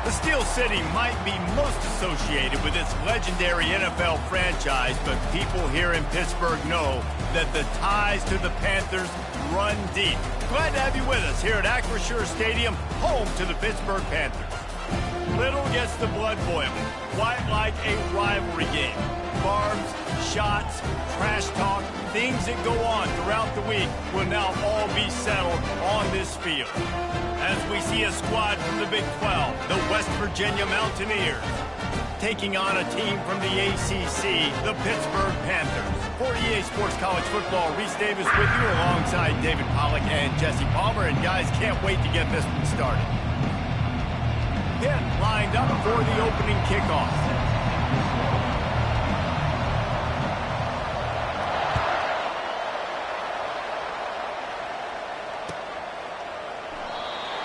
The Steel City might be most associated with its legendary NFL franchise, but people here in Pittsburgh know that the ties to the Panthers run deep. Glad to have you with us here at Acrisure Stadium, home to the Pittsburgh Panthers. Little gets the blood boiling, quite like a rivalry game. Barbs, shots, trash talk, things that go on throughout the week will now all be settled on this field. As we see a squad from the Big 12, the West Virginia Mountaineers, taking on a team from the ACC, the Pittsburgh Panthers. For EA Sports College Football, Reese Davis with you alongside David Pollack and Jesse Palmer. And guys, can't wait to get this one started. Pitt lined up for the opening kickoff.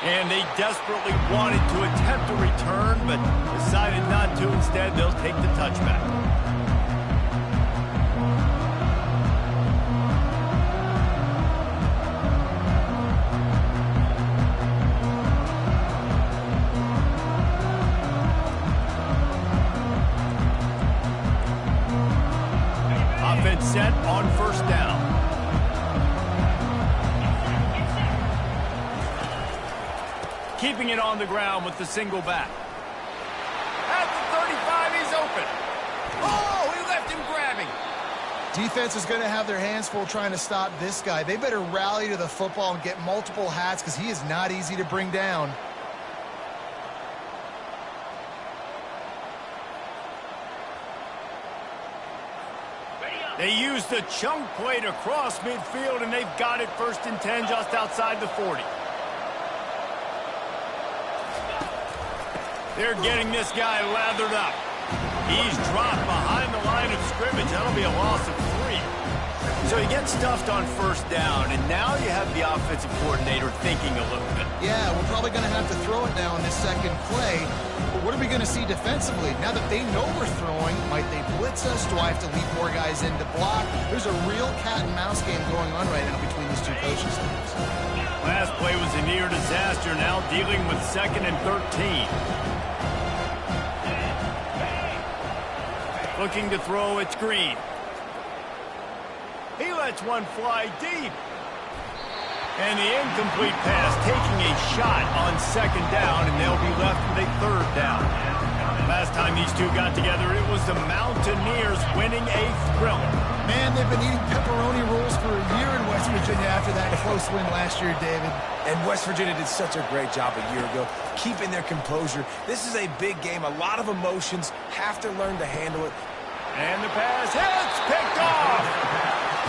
And they desperately wanted to attempt a return, but decided not to. Instead, they'll take the touchback. Offense set on first down. Keeping it on the ground with the single back. At the 35, he's open. Oh, he left him grabbing. Defense is going to have their hands full trying to stop this guy. They better rally to the football and get multiple hats because he is not easy to bring down. They used the chunk play to cross midfield, and they've got it 1st and 10 just outside the 40. They're getting this guy lathered up. He's dropped behind the line of scrimmage. That'll be a loss of 3. So he gets stuffed on first down, and now you have the offensive coordinator thinking a little bit. Yeah, we're probably going to have to throw it now in this second play. But what are we going to see defensively? Now that they know we're throwing, might they blitz us? Do I have to leave more guys in to block? There's a real cat-and-mouse game going on right now between these two coaching staffs. Last play was a near disaster, now dealing with 2nd and 13. Looking to throw, it's Green. He lets one fly deep. And the incomplete pass taking a shot on 2nd down, and they'll be left with a 3rd down. Last time these two got together, it was the Mountaineers winning a thriller. Man, they've been eating pepperoni rolls for a year in West Virginia after that close win last year, David. And West Virginia did such a great job a year ago, keeping their composure. This is a big game, a lot of emotions, have to learn to handle it. And the pass hits, picked off.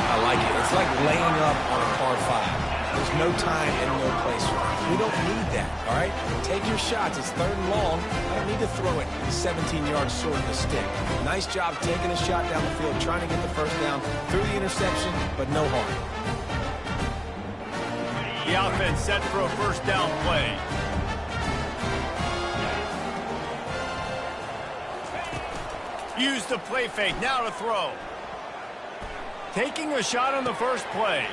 I like it. It's like laying up on a par 5. There's no time and no place for it. We don't need that, all right? Take your shots. It's 3rd and long. I don't need to throw it 17 yards short of the stick. Nice job taking a shot down the field, trying to get the 1st down through the interception, but no harm. The offense set for a 1st down play. Use the play fake, now to throw. Taking a shot on the first play.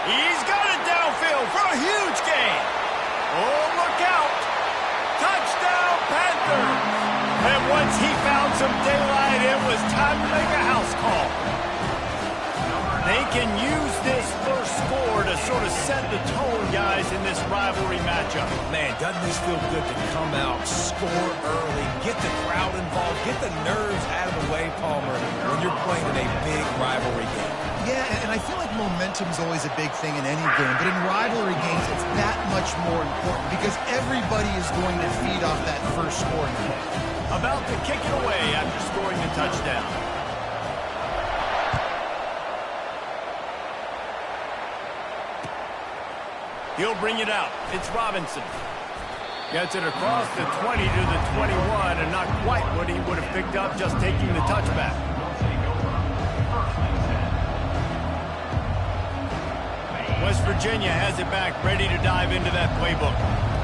He's got it downfield for a huge gain. Oh, look out. Touchdown, Panthers. And once he found some daylight, it was time to make a house call. They can use this first score to sort of set the tone, guys, in this rivalry matchup. Man, doesn't this feel good to come out, score early, get the crowd involved, get the nerves out of the way, Palmer, when you're playing in a big rivalry game. Yeah, and I feel like momentum's always a big thing in any game, but in rivalry games, it's that much more important because everybody is going to feed off that first score. About to kick it away after scoring the touchdown. He'll bring it out. It's Robinson. Gets it across the 20 to the 21, and not quite what he would have picked up just taking the touchback. West Virginia has it back, ready to dive into that playbook.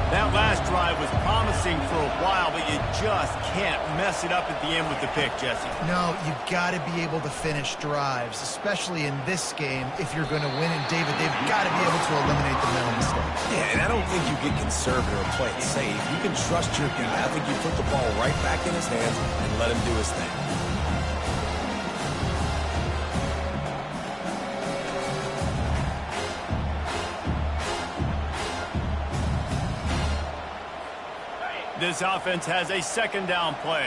That last drive was promising for a while, but you just can't mess it up at the end with the pick, Jesse. No, you've got to be able to finish drives, especially in this game if you're going to win. And, David, they've got to be able to eliminate the mental mistakes. Yeah, and I don't think you get conservative or play it safe. You can trust your guy. I think you put the ball right back in his hands and let him do his thing. This offense has a second down play.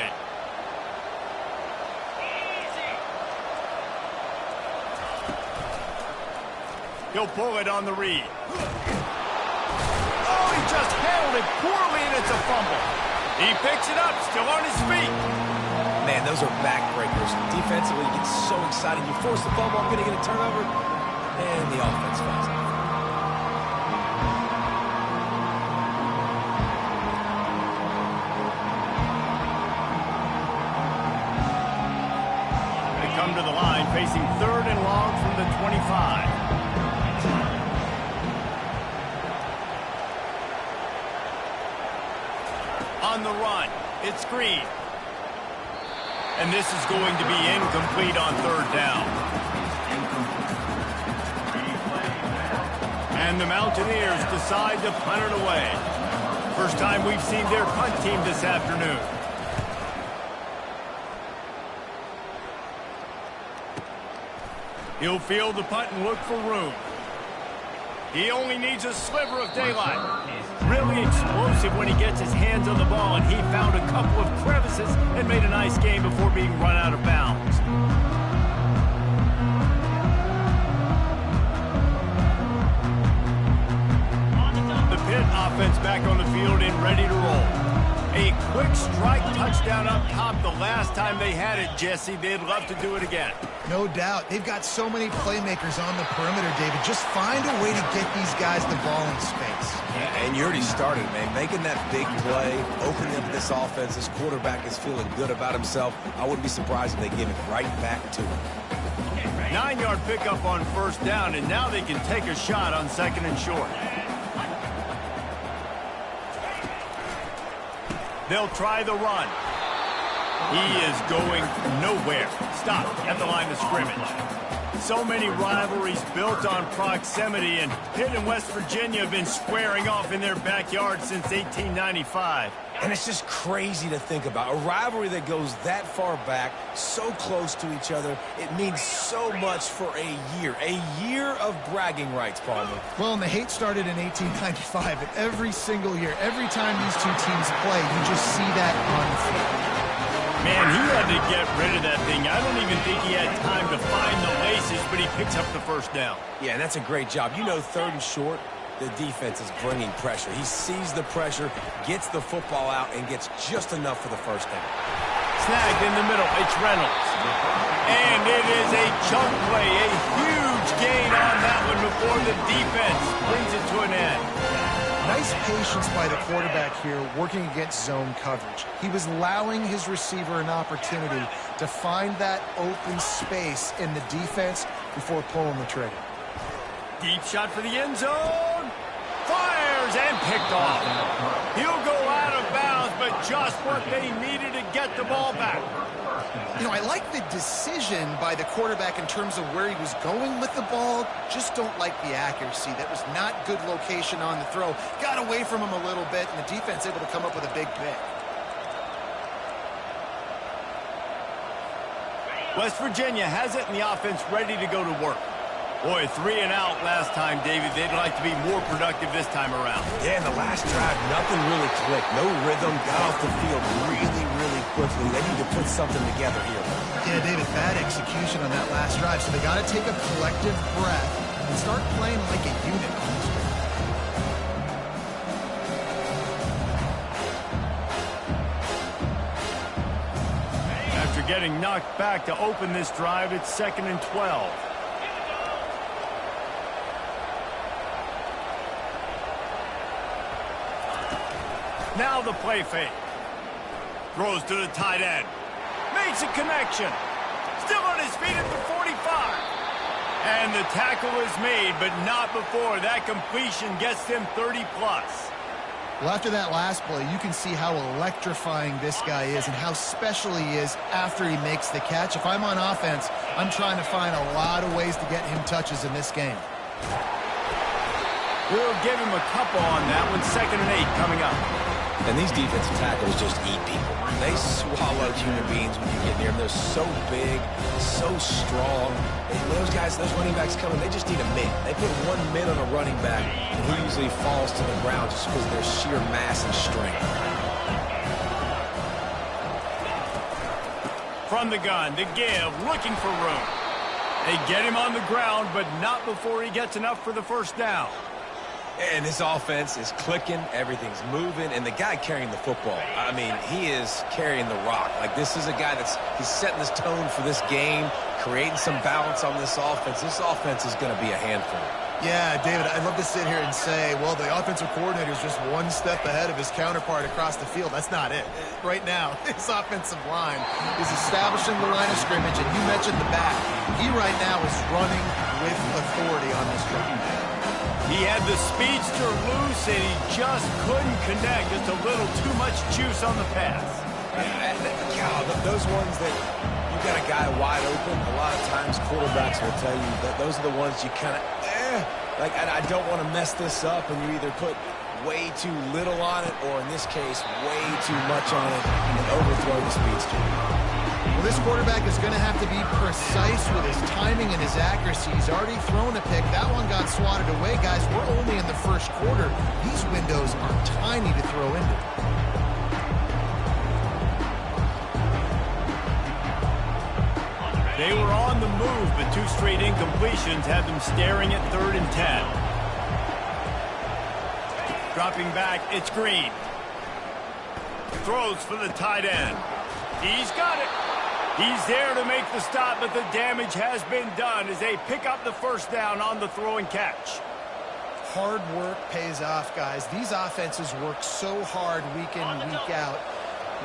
He'll pull it on the read. Oh, he just handled it poorly, and it's a fumble. He picks it up, still on his feet. Man, those are backbreakers. Defensively, you get so excited. You force the fumble, I'm going to get a turnover, and the offense falls out. Come to the line, facing third and long from the 25. On the run, it's Green. And this is going to be incomplete on third down. And the Mountaineers decide to punt it away. First time we've seen their punt team this afternoon. He'll field the punt and look for room. He only needs a sliver of daylight. Really explosive when he gets his hands on the ball, and he found a couple of crevices and made a nice game before being run out of bounds. The Pitt offense back on the field and ready to roll. A quick strike touchdown up top the last time they had it, Jesse. They'd love to do it again. No doubt. They've got so many playmakers on the perimeter, David. Just find a way to get these guys the ball in space. Yeah, and you already started, man. Making that big play, opening up this offense. This quarterback is feeling good about himself. I wouldn't be surprised if they give it right back to him. 9-yard pickup on first down, and now they can take a shot on second and short. They'll try the run. He is going nowhere. Stop at the line of scrimmage. So many rivalries built on proximity, and Pitt and West Virginia have been squaring off in their backyard since 1895. And it's just crazy to think about. A rivalry that goes that far back, so close to each other. It means so much for a year. A year of bragging rights, Palmer. Well, and the hate started in 1895. And every single year, every time these two teams play, you just see that on the field. Man, he had to get rid of that thing. I don't even think he had time to find the laces, but he picks up the first down. Yeah, and that's a great job. You know, third and short, the defense is bringing pressure. He sees the pressure, gets the football out, and gets just enough for the first down. Snagged in the middle. It's Reynolds. And it is a chunk play, a huge gain on that one before the defense brings it to an end. Nice patience by the quarterback here working against zone coverage. He was allowing his receiver an opportunity to find that open space in the defense before pulling the trigger. Deep shot for the end zone. Fires and picked off. He'll go out of bounds, but just what they needed to get the ball back. You know, I like the decision by the quarterback in terms of where he was going with the ball. Just don't like the accuracy. That was not good location on the throw. Got away from him a little bit, and the defense able to come up with a big pick. West Virginia has it, and the offense ready to go to work. Boy, 3 and out last time, David. They'd like to be more productive this time around. Yeah, in the last drive, nothing really clicked. No rhythm, got off the field really quickly. They need to put something together here. Yeah, David, bad execution on that last drive. So they got to take a collective breath and start playing like a unit on this one. After getting knocked back to open this drive, it's 2nd and 12. Now the play fake. Throws to the tight end. Makes a connection. Still on his feet at the 45. And the tackle is made, but not before that completion gets them 30+. Well, after that last play, you can see how electrifying this guy is and how special he is after he makes the catch. If I'm on offense, I'm trying to find a lot of ways to get him touches in this game. We'll give him a couple on that one. 2nd and 8 coming up. And these defensive tackles just eat people. They swallow human beings when you get near them. They're so big, so strong. When those guys, those running backs come in, they just need a mid. They put 1 mid on a running back, and he usually falls to the ground just because of their sheer mass and strength. From the gun, to give, looking for room. They get him on the ground, but not before he gets enough for the first down. And this offense is clicking, everything's moving, and the guy carrying the football, I mean, he is carrying the rock. Like, this is a guy he's setting this tone for this game, creating some balance on this offense. This offense is going to be a handful. Yeah, David, I'd love to sit here and say, well, the offensive coordinator is just 1 step ahead of his counterpart across the field. That's not it. Right now, his offensive line is establishing the line of scrimmage, and you mentioned the back. He right now is running with authority on this drive. He had the speedster loose, and he just couldn't connect. Just a little too much juice on the pass. God, those ones that you got a guy wide open, a lot of times quarterbacks will tell you that those are the ones you kind of, like, I don't want to mess this up, and you either put way too little on it, or in this case, way too much on it, and overthrow the speedster. Well, this quarterback is going to have to be precise with his timing and his accuracy. He's already thrown a pick. That one got swatted away. Guys, we're only in the first quarter. These windows are tiny to throw into. They were on the move, but 2 straight incompletions had them staring at 3rd and 10. Dropping back, it's Green. Throws for the tight end. He's got it. He's there to make the stop, but the damage has been done as they pick up the first down on the throw and catch. Hard work pays off, guys. These offenses work so hard week in and week out,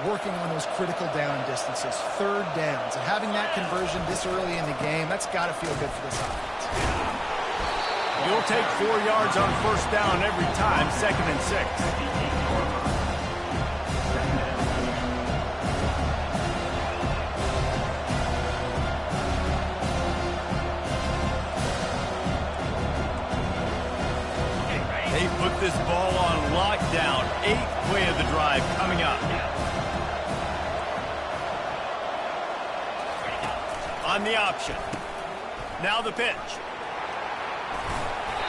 working on those critical down distances, 3rd downs. And having that conversion this early in the game, that's got to feel good for this offense. You'll take 4 yards on first down every time, 2nd and 6. They put this ball on lockdown. 8th play of the drive coming up. On the option. Now the pitch.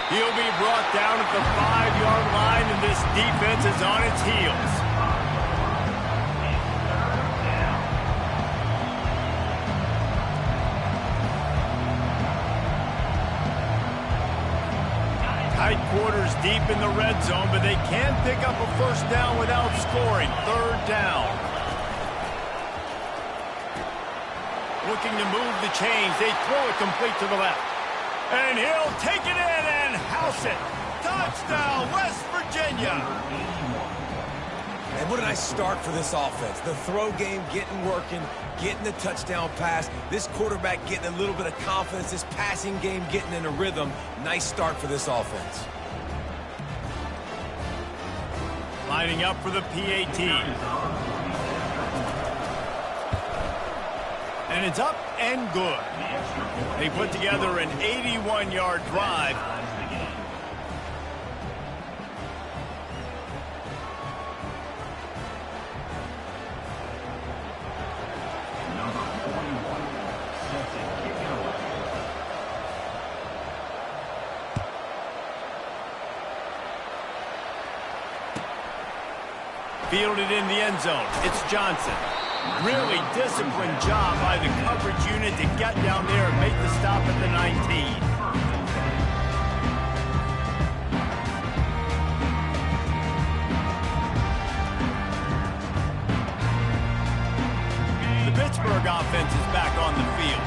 He'll be brought down at the 5-yard line, and this defense is on its heels. Tight quarters deep in the red zone, but they can pick up a first down without scoring. 3rd down. Looking to move the chains. They throw it complete to the left. And he'll take it in and house it. Touchdown, West Virginia. And what a nice start for this offense. The throw game getting working, getting the touchdown pass. This quarterback getting a little bit of confidence. This passing game getting in a rhythm. Nice start for this offense. Lining up for the PAT. And it's up and good. They put together an 81-yard drive. Fielded in the end zone. It's Johnson. Really disciplined job by the coverage unit to get down there and make the stop at the 19. The Pittsburgh offense is back on the field.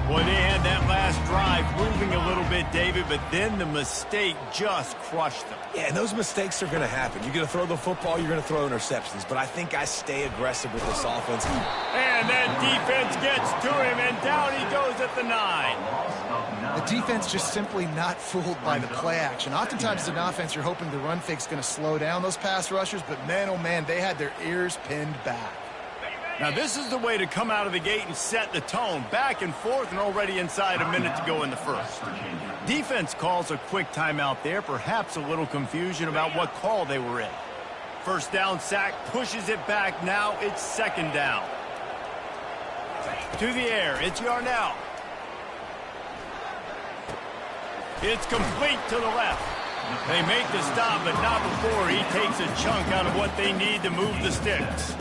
Boy, they had that last drive moving a little bit, David, but then the mistake just crushed them. Yeah, and those mistakes are going to happen. You're going to throw the football, you're going to throw interceptions. But I think I stay aggressive with this offense. And then defense gets to him, and down he goes at the 9. The defense just simply not fooled by the play action. Oftentimes as an offense, you're hoping the run fake's going to slow down those pass rushers, but man, oh man, they had their ears pinned back. Now this is the way to come out of the gate and set the tone. Back and forth and already inside a minute to go in the first. Defense calls a quick timeout there, perhaps a little confusion about what call they were in. First down sack, pushes it back, now it's second down. To the air, it's Yarnell. It's complete to the left. They make the stop, but not before he takes a chunk out of what they need to move the sticks.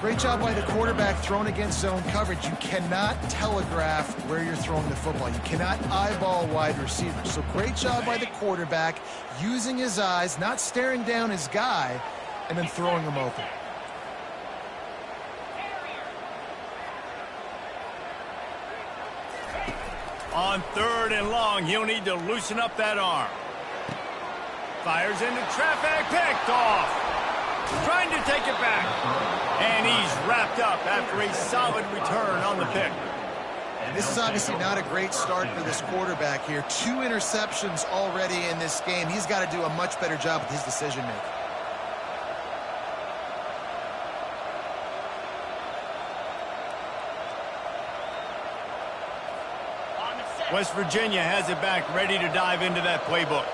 Great job by the quarterback thrown against zone coverage. You cannot telegraph where you're throwing the football. You cannot eyeball wide receivers. So great job by the quarterback using his eyes, not staring down his guy, and then throwing him open. On third and long, he'll need to loosen up that arm. Fires into traffic, picked off. Trying to take it back. And he's wrapped up after a solid return on the pick. This is obviously not a great start for this quarterback here. 2 interceptions already in this game. He's got to do a much better job with his decision-making. West Virginia has it back, ready to dive into that playbook.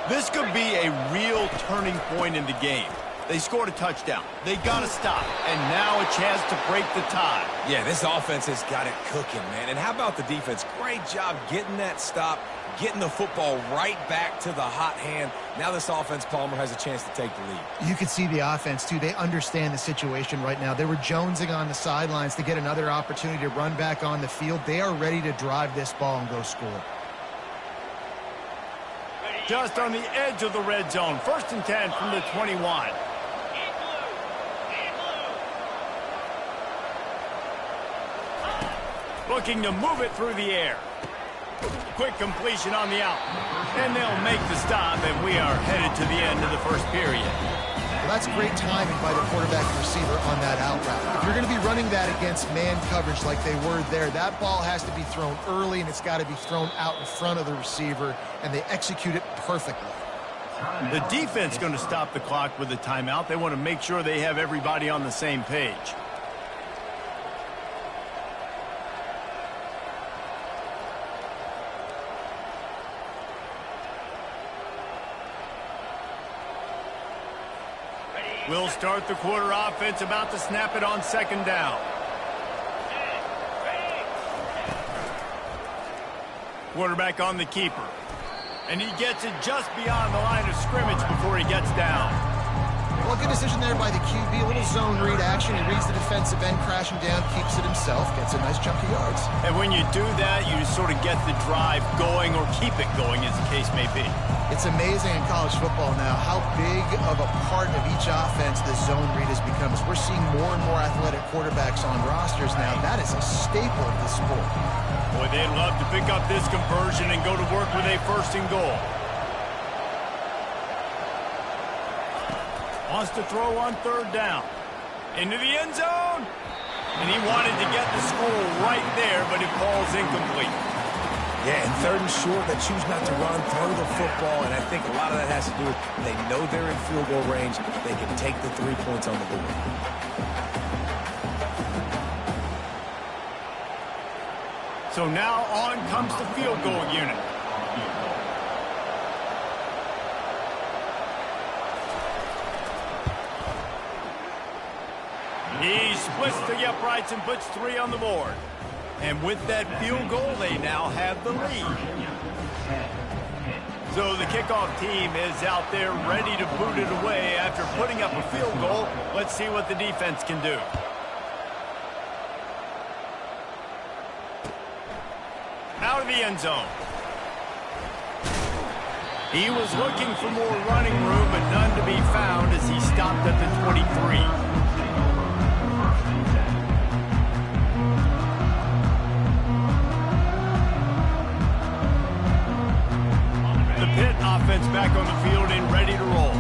This could be a real turning point in the game. They scored a touchdown. They got to stop. And now a chance to break the tie. Yeah, this offense has got it cooking, man. And how about the defense? Great job getting that stop, getting the football right back to the hot hand. Now this offense, Palmer, has a chance to take the lead. You can see the offense, too. They understand the situation right now. They were jonesing on the sidelines to get another opportunity to run back on the field. They are ready to drive this ball and go score. Just on the edge of the red zone. 1st and 10 from the 21. Looking to move it through the air. Quick completion on the out. And they'll make the stop, and we are headed to the end of the first period. Well, that's great timing by the quarterback receiver on that out route. If you're going to be running that against man coverage like they were there, that ball has to be thrown early, and it's got to be thrown out in front of the receiver, and they execute it perfectly. The defense going to stop the clock with a timeout. They want to make sure they have everybody on the same page. We'll start the quarter offense, about to snap it on second down. Quarterback on the keeper. And he gets it just beyond the line of scrimmage before he gets down. Well, good decision there by the QB. A little zone read action. He reads the defensive end crashing down, keeps it himself, gets a nice chunk of yards. And when you do that, you sort of get the drive going, or keep it going, as the case may be. It's amazing in college football now how big of a part of each offense the zone read has become. As we're seeing more and more athletic quarterbacks on rosters now, that is a staple of the sport. Boy, they'd love to pick up this conversion and go to work with a 1st and goal. Wants to throw on 3rd down. Into the end zone. And he wanted to get the score right there, but it falls incomplete. Yeah, and 3rd and short, they choose not to run, throw the football, and I think a lot of that has to do with they know they're in field goal range. They can take the 3 points on the board. So now on comes the field goal unit. He splits the uprights and puts 3 on the board. And with that field goal, they now have the lead. So the kickoff team is out there ready to boot it away after putting up a field goal. Let's see what the defense can do. Out of the end zone. He was looking for more running room, but none to be found as he stopped at the 23. Offense back on the field and ready to roll.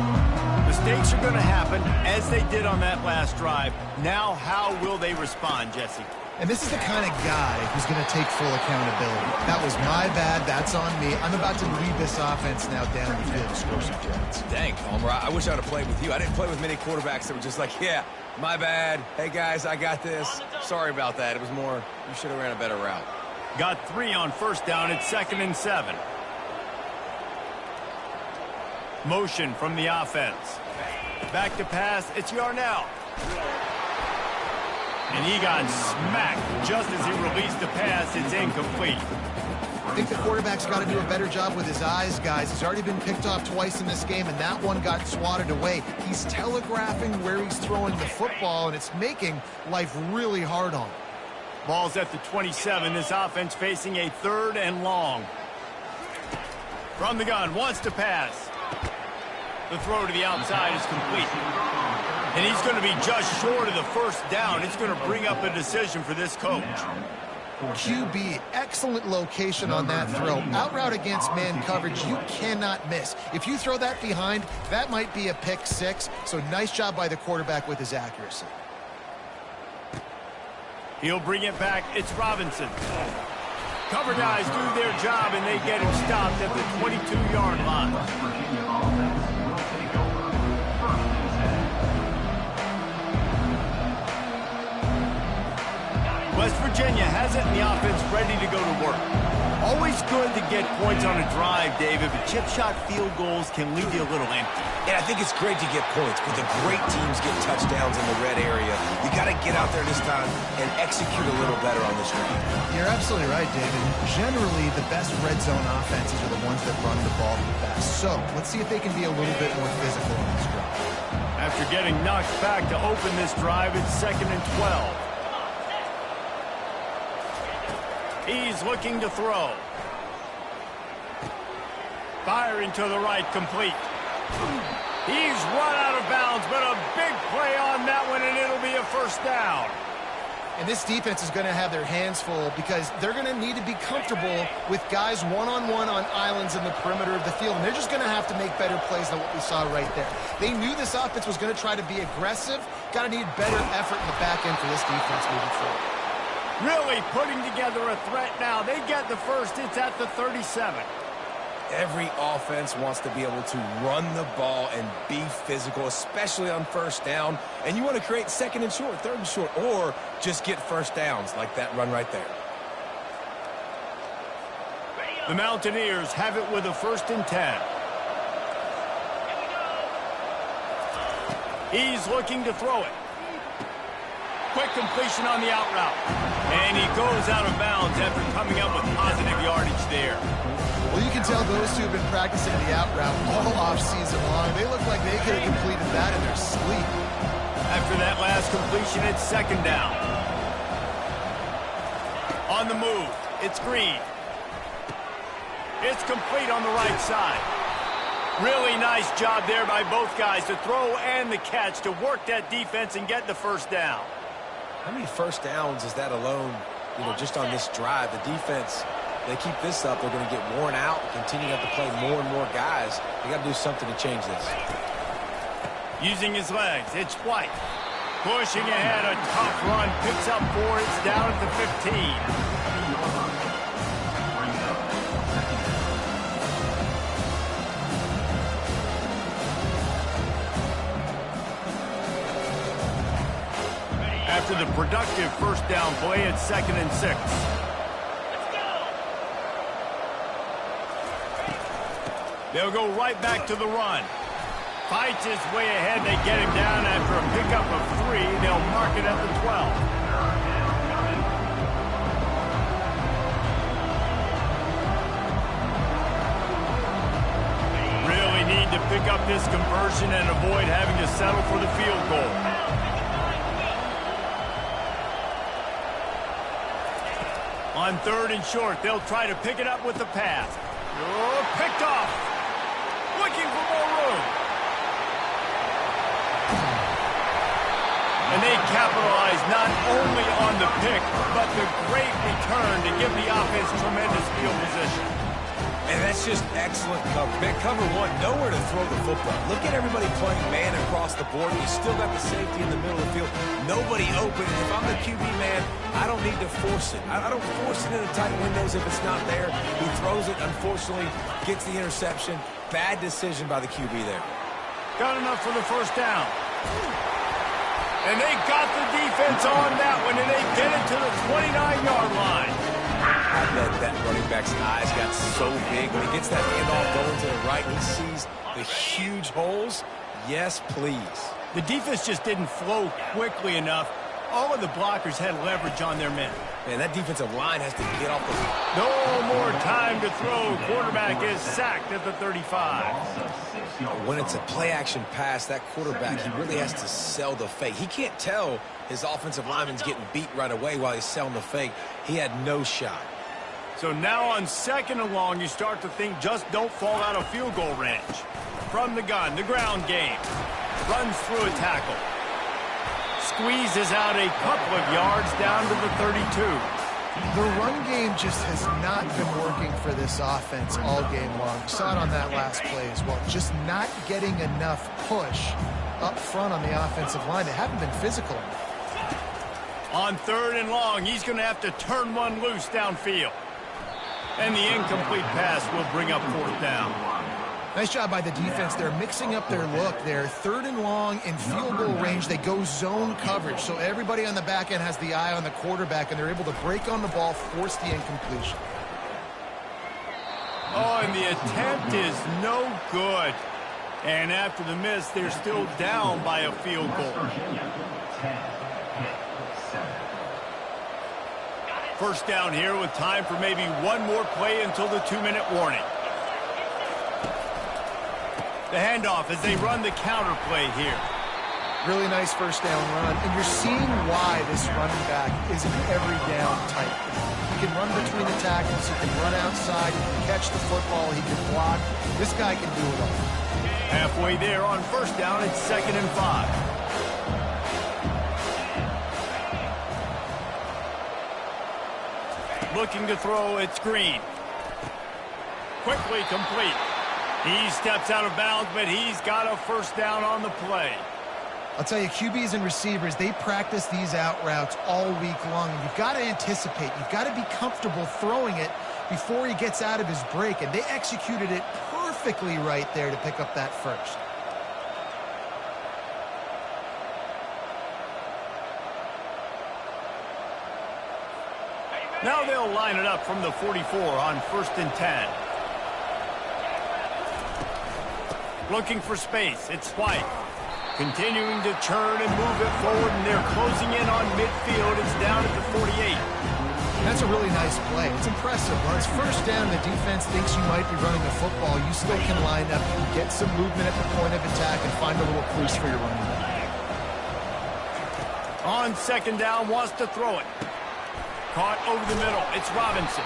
Mistakes are going to happen, as they did on that last drive. Now, how will they respond, Jesse? And this is the kind of guy who's going to take full accountability. That was my bad. That's on me. I'm about to lead this offense now down the field to score some points. Dang, Homer, I wish I would have played with you. I didn't play with many quarterbacks that were just like, yeah, my bad. Hey, guys, I got this. Sorry about that. It was more, you should have ran a better route. Got 3 on first down. It's 2nd and 7. Motion from the offense. Back to pass. It's Yarnell. And he got smacked just as he released the pass. It's incomplete. I think the quarterback's got to do a better job with his eyes, guys. He's already been picked off twice in this game, and that one got swatted away. He's telegraphing where he's throwing the football, and it's making life really hard on him. Ball's at the 27. This offense facing a 3rd and long. From the gun, wants to pass. The throw to the outside is complete. And he's going to be just short of the first down. It's going to bring up a decision for this coach. QB, excellent location on that throw. Out route against man coverage, you cannot miss. If you throw that behind, that might be a pick 6. So nice job by the quarterback with his accuracy. He'll bring it back. It's Robinson. Cover guys do their job, and they get him stopped at the 22-yard line. West Virginia has it, and the offense ready to go to work. Always good to get points on a drive, David, but chip shot field goals can leave you a little empty. And I think it's great to get points, but the great teams get touchdowns in the red area. You got to get out there this time and execute a little better on this drive. You're absolutely right, David. Generally, the best red zone offenses are the ones that run the ball the best. So let's see if they can be a little bit more physical on this drive. After getting knocked back to open this drive, it's 2nd and 12. He's looking to throw. Firing to the right, complete. He's run out of bounds, but a big play on that one, and it'll be a first down. And this defense is going to have their hands full because they're going to need to be comfortable with guys one-on-one on islands in the perimeter of the field, and they're just going to have to make better plays than what we saw right there. They knew this offense was going to try to be aggressive. Got to need better effort in the back end for this defense moving forward. Really putting together a threat now. They get the first. It's at the 37. Every offense wants to be able to run the ball and be physical, especially on first down. And you want to create 2nd and short, 3rd and short, or just get first downs like that run right there. The Mountaineers have it with a 1st and 10. He's looking to throw it. Quick completion on the out route. And he goes out of bounds after coming up with positive yardage there. Well, you can tell those two have been practicing the out route all off-season long. They look like they could have completed that in their sleep. After that last completion, it's 2nd down. On the move, it's Green. It's complete on the right side. Really nice job there by both guys to throw and the catch to work that defense and get the first down. How many first downs is that alone, just on this drive? The defense, they keep this up, they're going to get worn out, continue to have to play more and more guys. They got to do something to change this. Using his legs, it's White. Pushing ahead, a tough run, picks up 4, it's down at the 15. After the productive first down play, it's 2nd and 6. They'll go right back to the run. Fights his way ahead. They get him down after a pickup of 3. They'll mark it at the 12. Really need to pick up this conversion and avoid having to settle for the field goal. On 3rd and short, they'll try to pick it up with the pass. Oh, picked off. Looking for more room. And they capitalize not only on the pick, but the great return to give the offense tremendous field position. And that's just excellent cover. Man, cover one, nowhere to throw the football. Look at everybody playing man across the board. You still got the safety in the middle of the field. Nobody open. If I'm the QB man, I don't need to force it. I don't force it into tight windows if it's not there. He throws it, unfortunately, gets the interception. Bad decision by the QB there. Got enough for the first down. And they got the defense on that one, and they get it to the 29-yard line. I bet that running back's eyes got so big. When he gets that handoff going to the right, he sees the huge holes. Yes, please. The defense just didn't flow quickly enough. All of the blockers had leverage on their men. Man, that defensive line has to get off the... No more time to throw. Quarterback is sacked at the 35. When it's a play-action pass, that quarterback, he really has to sell the fake. He can't tell his offensive lineman's getting beat right away while he's selling the fake. He had no shot. So now on 2nd and long, you start to think just don't fall out of field goal range. From the gun, the ground game. Runs through a tackle. Squeezes out a couple of yards down to the 32. The run game just has not been working for this offense all game long. We saw it on that last play as well. Just not getting enough push up front on the offensive line. They haven't been physical enough. On 3rd and long, he's going to have to turn one loose downfield. And the incomplete pass will bring up 4th down. Nice job by the defense. They're mixing up their look there. 3rd and long in field goal range. They go zone coverage. So everybody on the back end has the eye on the quarterback, and they're able to break on the ball, force the incompletion. Oh, and the attempt is no good. And after the miss, they're still down by a field goal. 1st down here with time for maybe one more play until the 2-minute warning. The handoff as they run the counter play here. Really nice 1st down run, and you're seeing why this running back is an every down type. He can run between the tackles, he can run outside, he can catch the football, he can block. This guy can do it all. Halfway there on 1st down, it's 2nd and 5. Looking to throw, it's Green. Quickly complete. He steps out of bounds, but he's got a 1st down on the play. I'll tell you, QBs and receivers, they practice these out routes all week long. And you've got to anticipate. You've got to be comfortable throwing it before he gets out of his break. And they executed it perfectly right there to pick up that 1st. Now they'll line it up from the 44 on 1st and 10. Looking for space, it's White. Continuing to churn and move it forward, and they're closing in on midfield. It's down at the 48. That's a really nice play. It's impressive. When it's 1st down, the defense thinks you might be running the football. You still can line up, you can get some movement at the point of attack, and find a little crease for your running back. On 2nd down, wants to throw it. Caught over the middle. It's Robinson.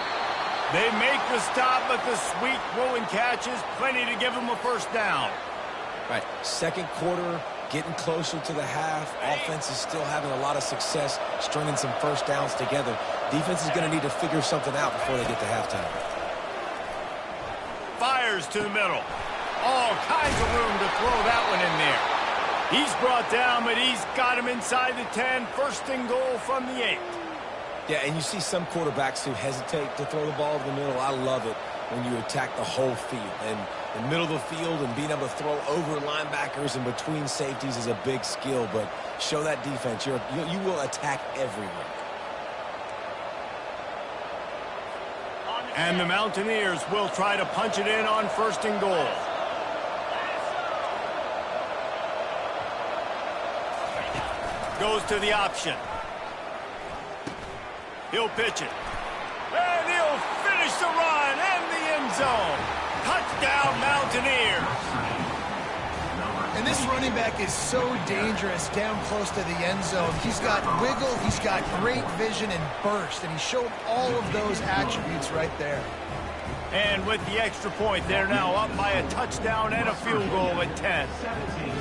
They make the stop, but the sweet throw and catch is plenty to give them a 1st down. Right, 2nd quarter, getting closer to the half. Offense is still having a lot of success stringing some 1st downs together. Defense is going to need to figure something out before they get to halftime. Fires to the middle. All kinds of room to throw that one in there. He's brought down, but he's got him inside the 10. 1st and goal from the 8. Yeah, and you see some quarterbacks who hesitate to throw the ball over the middle. I love it when you attack the whole field. And the middle of the field and being able to throw over linebackers and between safeties is a big skill. But show that defense. You will attack everywhere. And the Mountaineers will try to punch it in on 1st and goal. Goes to the option. He'll pitch it. And he'll finish the run and the end zone. Touchdown, Mountaineers. And this running back is so dangerous down close to the end zone. He's got wiggle, he's got great vision and burst, and he showed all of those attributes right there. And with the extra point, they're now up by a touchdown and a field goal at 10.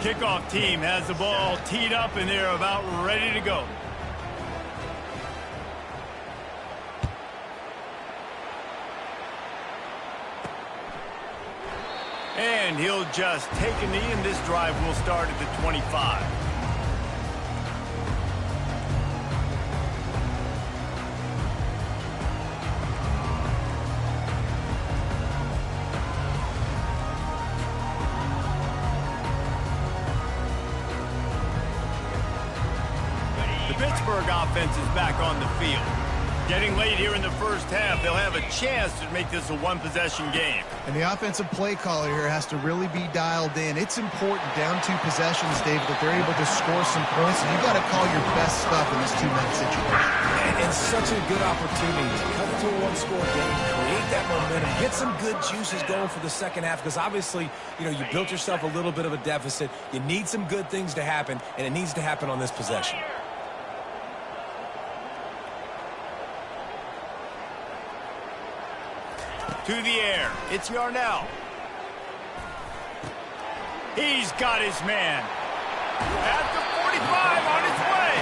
Kickoff team has the ball teed up, and they're about ready to go. And he'll just take a knee, and this drive will start at the 25. The Pittsburgh offense is back on the field. Getting late here in the first half, they'll have a chance to make this a one-possession game. And the offensive play caller here has to really be dialed in. It's important down 2 possessions, David, that they're able to score some points. And you got to call your best stuff in this 2-minute situation. And such a good opportunity to cut into a one-score game, create that momentum, get some good juices going for the second half, because obviously, you know, you built yourself a little bit of a deficit. You need some good things to happen, and it needs to happen on this possession. To the air, it's Yarnell. He's got his man. At the 45 on his way.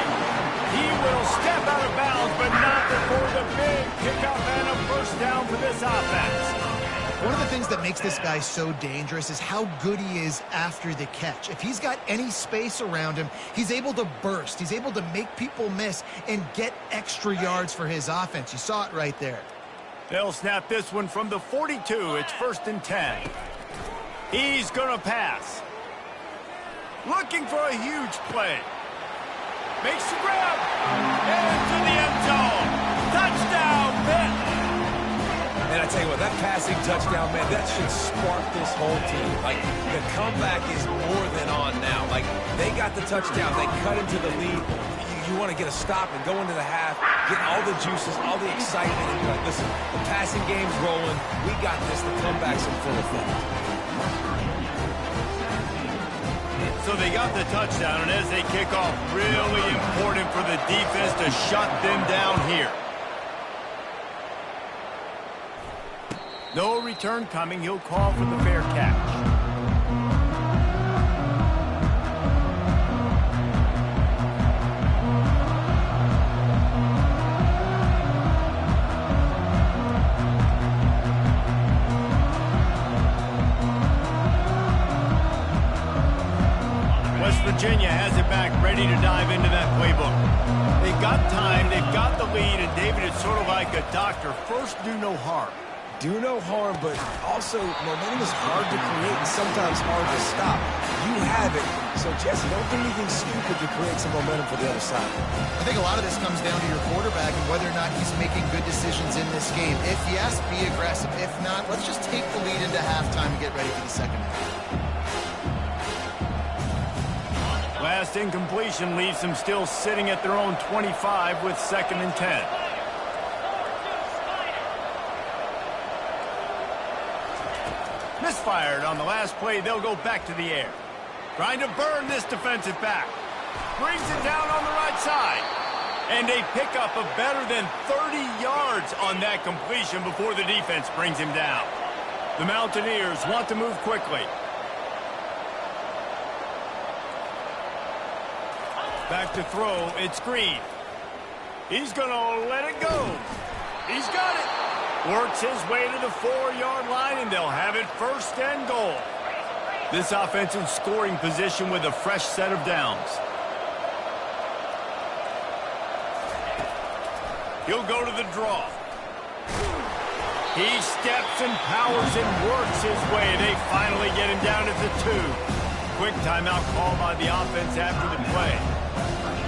He will step out of bounds, but not before the big pickup and a first down for this offense. One of the things that makes this guy so dangerous is how good he is after the catch. If he's got any space around him, he's able to burst. He's able to make people miss and get extra yards for his offense. You saw it right there. They'll snap this one from the 42. It's 1st and 10. He's going to pass. Looking for a huge play. Makes the grab. Into the end zone. Touchdown, Pitt. And I tell you what, that passing touchdown, man, that should spark this whole team. Like, the comeback is more than on now. Like, they got the touchdown. They cut into the lead. You want to get a stop and go into the half, get all the juices, all the excitement, and be like, listen, the passing game's rolling. We got this. The comeback's in full effect. So they got the touchdown, and as they kick off, really important for the defense to shut them down here. No return coming. He'll call for the fair catch. Virginia has it back, ready to dive into that playbook. They've got time, they've got the lead, and David, it's sort of like a doctor. First, do no harm. Do no harm, but also momentum is hard to create and sometimes hard to stop. You have it, so Jesse, don't do anything stupid to create some momentum for the other side. I think a lot of this comes down to your quarterback and whether or not he's making good decisions in this game. If yes, be aggressive. If not, let's just take the lead into halftime and get ready for the second half. Last incompletion leaves them still sitting at their own 25 with 2nd and 10. Misfired on the last play. They'll go back to the air. Trying to burn this defensive back. Brings it down on the right side. And they pick up a better than 30 yards on that completion before the defense brings him down. The Mountaineers want to move quickly. Back to throw, it's Green. He's going to let it go. He's got it. Works his way to the 4-yard line, and they'll have it 1st and goal. This offensive scoring position with a fresh set of downs. He'll go to the draw. He steps and powers and works his way. They finally get him down at the 2. Quick timeout call by the offense after the play.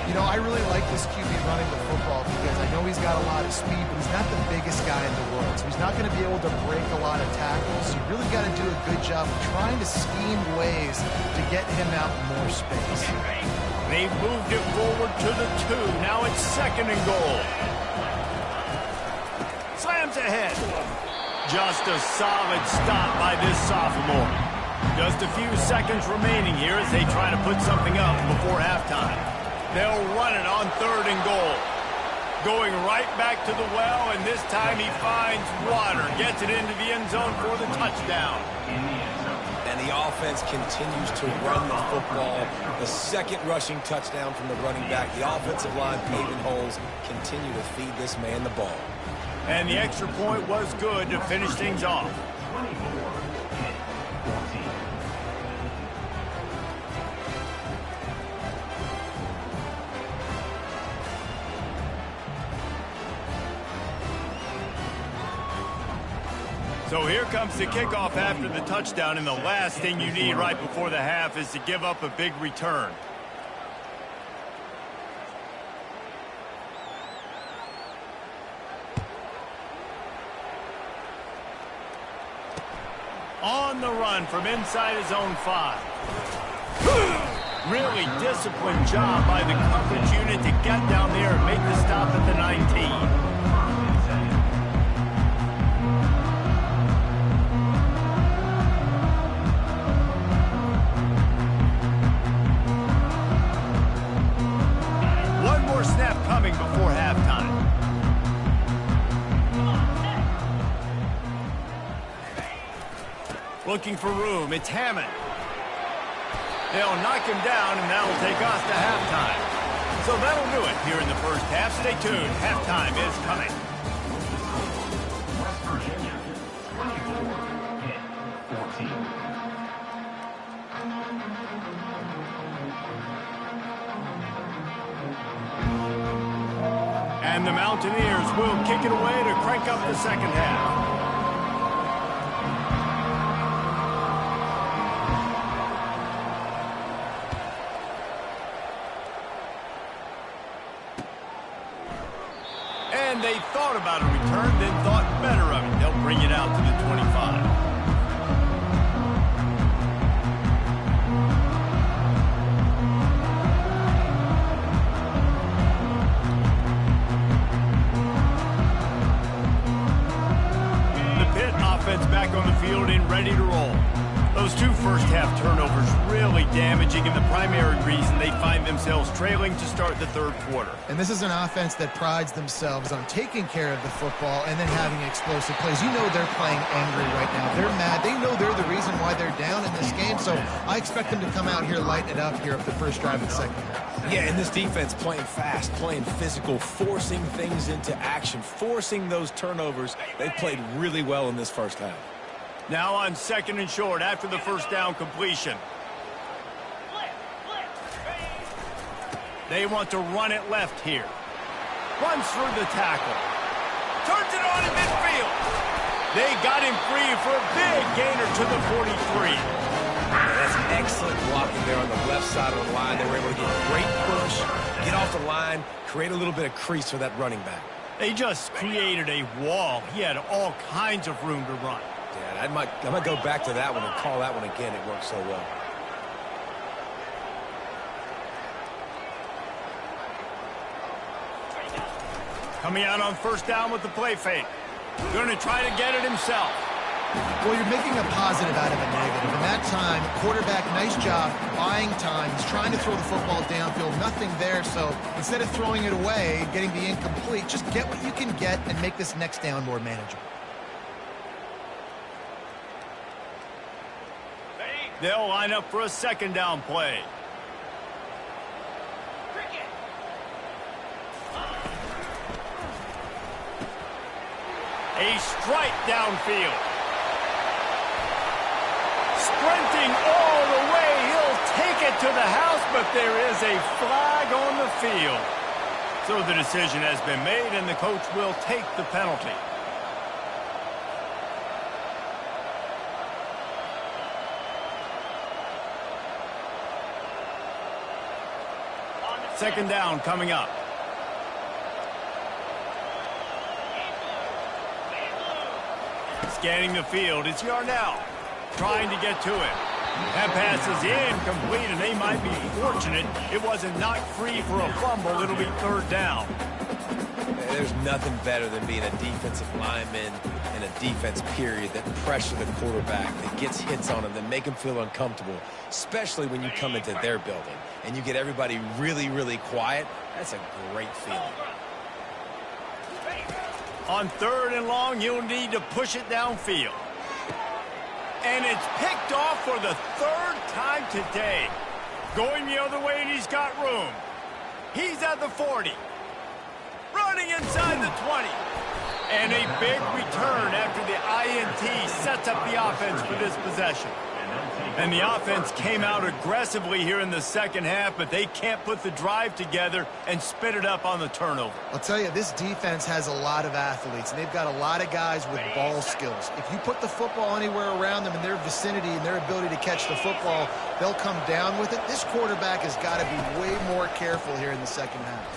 You know, I really like this QB running the football because I know he's got a lot of speed, but he's not the biggest guy in the world. So he's not going to be able to break a lot of tackles. So you really got to do a good job of trying to scheme ways to get him out more space. They've moved it forward to the 2. Now it's 2nd and goal. Slams ahead. Just a solid stop by this sophomore. Just a few seconds remaining here as they try to put something up before halftime. They'll run it on 3rd and goal. Going right back to the well, and this time he finds water. Gets it into the end zone for the touchdown. And the offense continues to run the football. The 2nd rushing touchdown from the running back. The offensive line paving holes. Continue to feed this man the ball. And the extra point was good to finish things off. So here comes the kickoff after the touchdown, and the last thing you need right before the half is to give up a big return. On the run from inside his own 5. Really disciplined job by the coverage unit to get down there and make the stop at the 19. Snap coming before halftime. Looking for room. It's Hammond. They'll knock him down, and that'll take us to halftime. So that'll do it here in the first half. Stay tuned. Halftime is coming. West Virginia, 24-14. And the Mountaineers will kick it away to crank up the second half. And they thought about a return, then thought better of it. They'll bring it out to the 25. Back on the field and ready to roll. Those 2 first-half turnovers really damaging, and the primary reason they find themselves trailing to start the third quarter. And this is an offense that prides themselves on taking care of the football and then having explosive plays. You know they're playing angry right now. They're mad. They know they're the reason why they're down in this game, so I expect them to come out here, lighten it up here at the first drive of the second half. Yeah, and this defense playing fast, playing physical, forcing things into action, forcing those turnovers. They played really well in this first half. Now on second and short after the first down completion. They want to run it left here. Runs through the tackle. Turns it on in midfield. They got him free for a big gainer to the 43. That's excellent blocking there on the left side of the line. They were able to get a great push, get off the line, create a little bit of crease for that running back. They just created a wall. He had all kinds of room to run. Yeah, I might go back to that one and call that one again. It worked so well. Coming out on first down with the play fake. Going to try to get it himself. Well, you're making a positive out of a negative. And that time, quarterback, nice job buying time. He's trying to throw the football downfield. Nothing there. So instead of throwing it away, getting the incomplete, just get what you can get and make this next down more manageable. They'll line up for a second down play. A strike downfield. Sprinting all the way. He'll take it to the house, but there is a flag on the field. So the decision has been made, and the coach will take the penalty. Second down coming up. Scanning the field, it's Yarnell trying to get to it. That pass is incomplete, and they might be fortunate it wasn't knocked free for a fumble. It'll be third down. There's nothing better than being a defensive lineman in a defense period that pressure the quarterback, that gets hits on him, that make him feel uncomfortable, especially when you come into their building and you get everybody really, really quiet. That's a great feeling. On third and long, you'll need to push it downfield. And it's picked off for the third time today. Going the other way, and he's got room. He's at the 40. Running inside the 20. And a big return after the INT sets up the offense for this possession. And the offense came out aggressively here in the second half, but they can't put the drive together and spit it up on the turnover. I'll tell you, this defense has a lot of athletes, and they've got a lot of guys with ball skills. If you put the football anywhere around them in their vicinity and their ability to catch the football, they'll come down with it. This quarterback has got to be way more careful here in the second half.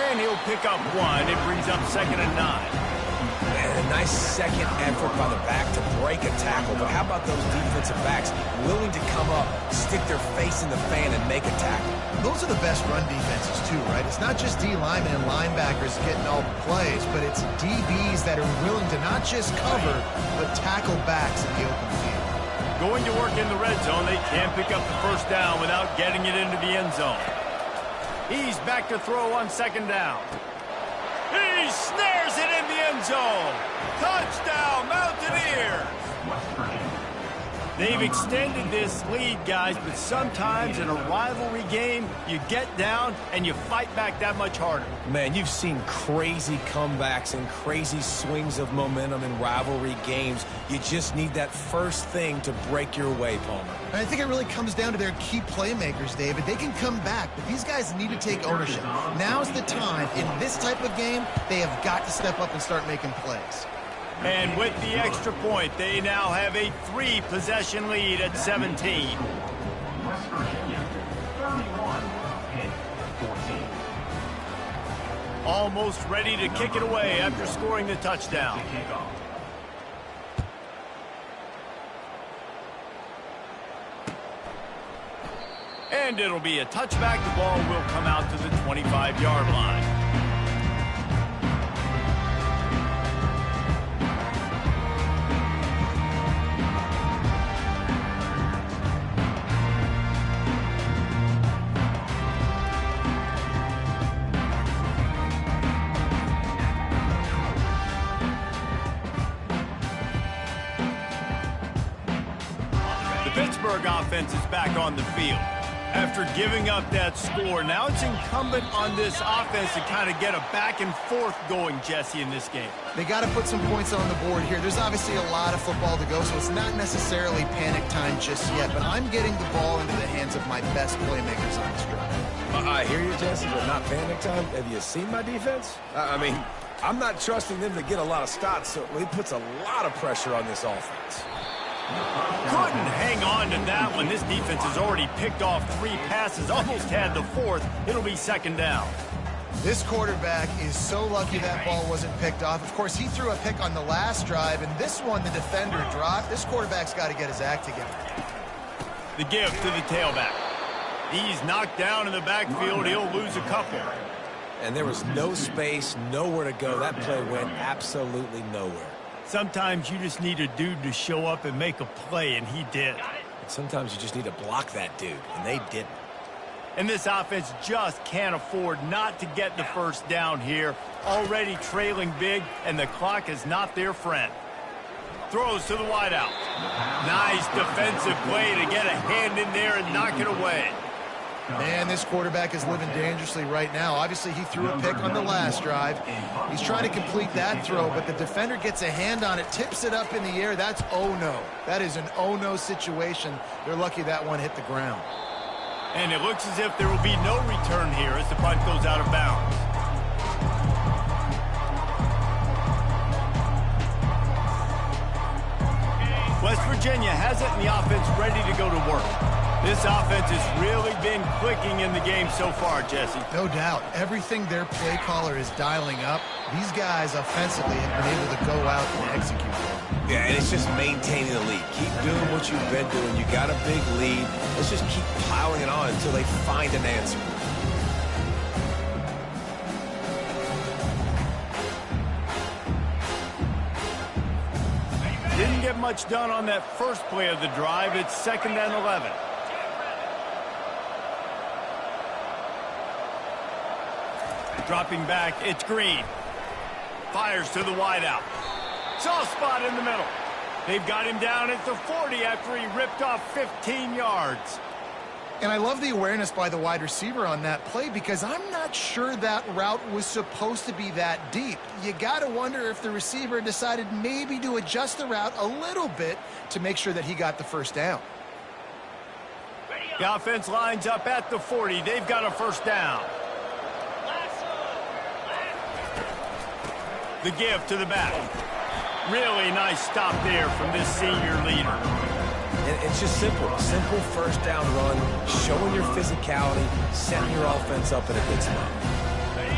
And he'll pick up one. It brings up 2nd and 9. And a nice second effort by the back to break a tackle. But how about those defensive backs willing to come up, stick their face in the fan, and make a tackle? Those are the best run defenses, too, right? It's not just D linemen and linebackers getting all the plays, but it's DBs that are willing to not just cover, but tackle backs in the open field. Going to work in the red zone, they can't pick up the first down without getting it into the end zone. He's back to throw on 2nd down. He snares it in the end zone. Touchdown, Mountaineers. They've extended this lead, guys, but sometimes in a rivalry game, you get down and you fight back that much harder. Man, you've seen crazy comebacks and crazy swings of momentum in rivalry games. You just need that first thing to break your way, Palmer. And I think it really comes down to their key playmakers, David. They can come back, but these guys need to take ownership. Now's the time. In this type of game, they have got to step up and start making plays. And with the extra point, they now have a 3-possession lead at 17. Almost ready to kick it away after scoring the touchdown. And it'll be a touchback. The ball will come out to the 25-yard line. Pittsburgh offense is back on the field. After giving up that score, now it's incumbent on this offense to kind of get a back and forth going, Jesse, in this game. They got to put some points on the board here. There's obviously a lot of football to go, so it's not necessarily panic time just yet, but I'm getting the ball into the hands of my best playmakers on this drive. I hear you, Jesse, but not panic time. Have you seen my defense? I mean, I'm not trusting them to get a lot of stops, so it puts a lot of pressure on this offense. Couldn't hang on to that one. This defense has already picked off 3 passes, almost had the 4th. It'll be 2nd down. This quarterback is so lucky that ball wasn't picked off. Of course, he threw a pick on the last drive, and this one the defender dropped. This quarterback's got to get his act together. The give to the tailback. He's knocked down in the backfield. He'll lose a couple. And there was no space, nowhere to go. That play went absolutely nowhere. Sometimes you just need a dude to show up and make a play, and he did. And sometimes you just need to block that dude, and they didn't. And this offense just can't afford not to get the first down here. Already trailing big, and the clock is not their friend. Throws to the wideout. Nice defensive play to get a hand in there and knock it away. Man, this quarterback is living dangerously right now. Obviously, he threw a pick on the last drive. He's trying to complete that throw, but the defender gets a hand on it, tips it up in the air. That's oh-no. That is an oh-no situation. They're lucky that one hit the ground. And it looks as if there will be no return here as the punt goes out of bounds. West Virginia has it, and the offense ready to go to work. This offense has really been clicking in the game so far, Jesse. No doubt. Everything their play caller is dialing up, these guys offensively have been able to go out and execute. Yeah, and it's just maintaining the lead. Keep doing what you've been doing. You got a big lead. Let's just keep piling it on until they find an answer. Didn't get much done on that first play of the drive. It's 2nd and 11. Dropping back, it's Green. Fires to the wideout. Soft spot in the middle. They've got him down at the 40 after he ripped off 15 yards. And I love the awareness by the wide receiver on that play because I'm not sure that route was supposed to be that deep. You got to wonder if the receiver decided maybe to adjust the route a little bit to make sure that he got the first down. The offense lines up at the 40. They've got a first down. The give to the back. Really nice stop there from this senior leader. It's just simple. Simple first down run, showing your physicality, setting your offense up in a good spot.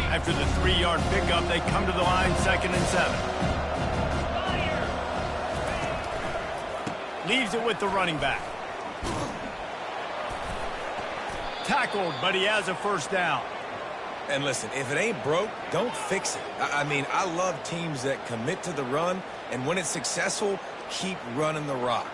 After the 3-yard pickup, they come to the line 2nd and 7. Leaves it with the running back. Tackled, but he has a first down. And listen, if it ain't broke, don't fix it. I mean, I love teams that commit to the run, and when it's successful, keep running the rock.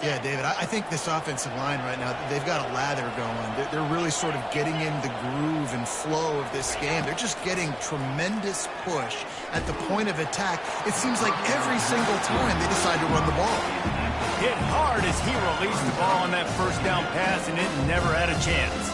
Yeah, David, I think this offensive line right now, they've got a lather going. They're really sort of getting in the groove and flow of this game. They're just getting tremendous push at the point of attack. It seems like every single time they decide to run the ball. Hit hard as he released the ball on that first down pass, and it never had a chance.